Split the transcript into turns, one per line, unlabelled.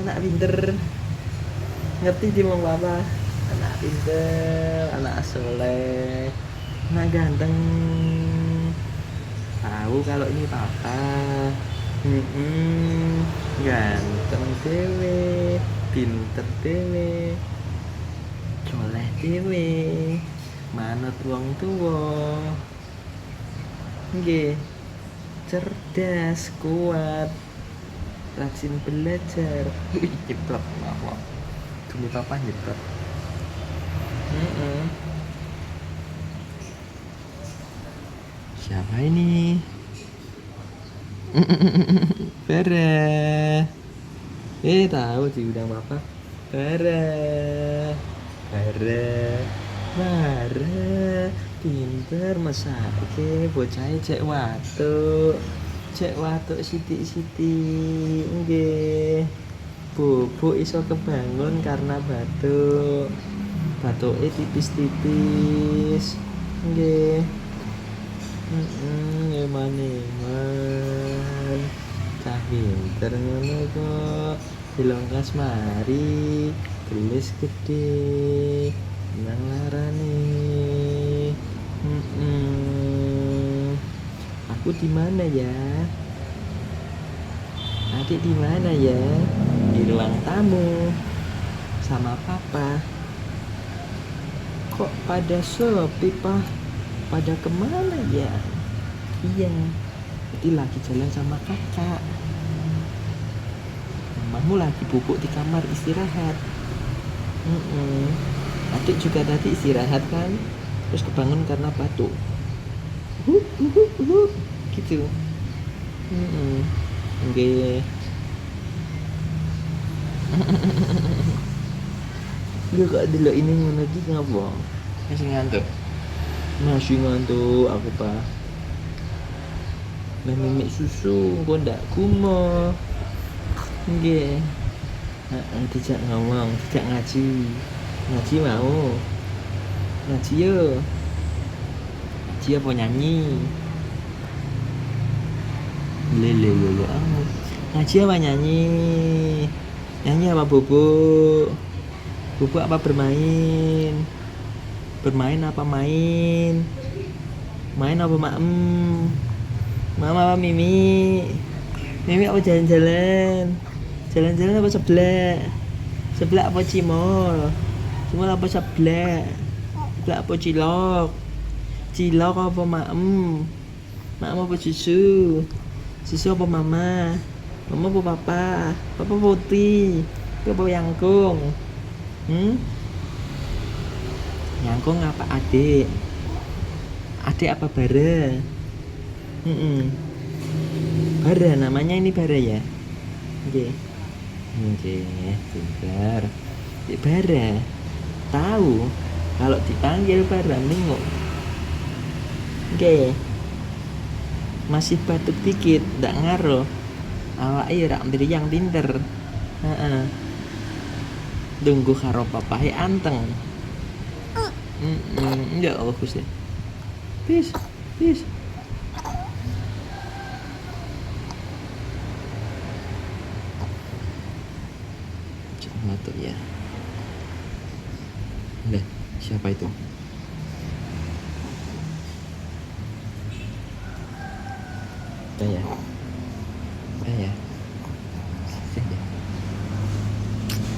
anak pinter, ngerti di mau apa, anak pinter, anak soleh, anak ganteng, tahu kalau ini papa. Ganteng dewe, pinter dewe, soleh dewe, manut wong tuwa, nggih, cerdas, kuat, rajin belajar. Wih, nyeplak apa? Demi papa nyeplak. Siapa ini? Bara. Tahu diundang papa. Bara. Bara. Bara. Pinter mesake bocahe cek watuk. Cek watuk sithik-sithik. Nggih. Bubuk iso kebangun karena batuk. Batuke tipis-tipis. Nggih. Eman-eman cah pinter ngono kok, dilongkas mari gelis gede nang larane. Aku di mana ya? Adik di mana ya? Di ruang tamu sama papa. Kok pada sepi, Pak? Pada kemana ya? Iya, jadi lagi jalan sama kakak. Mamamu lagi bubuk di kamar istirahat. Adik juga tadi istirahat kan, terus kebangun karena batuk. Gitu. Oke. Lu kok dulu ini ngono iki ngapa? Masih ngantuk. Masih ngantuk aku, Pak. Mimik susu kok ndak kumo. Nggih. Dijak ngomong, dijak ngaji. Ngaji mau. Ngaji yo. Ngaji apa nyanyi? Lele ngaji apa nyanyi? Nyanyi apa bubuk? Bubuk apa bermain? Bermain apa main? Main apa maem? Mama apa Mimi? Mimi apa jalan-jalan? Jalan-jalan apa sebelah? Sebelah apa cimol? Cimol apa sebelah? Sebelah apa cilok? Cilok apa maem? Maem apa susu? Susu apa mama? Mama apa papa? Papa putih? Papa yangkung? Yangkung apa adik? Adik apa bara? Bara, namanya ini Bara ya? Oke. Pintar. Bara. Tahu kalau dipanggil Bara nengok. Oke. Masih batuk dikit, ndak ngaruh. Awake rak yang pinter. Tunggu karo papahe anteng. Ya Allah Gusti. Peace. Jangan tuh ya. Udah, siapa itu? Udah ya.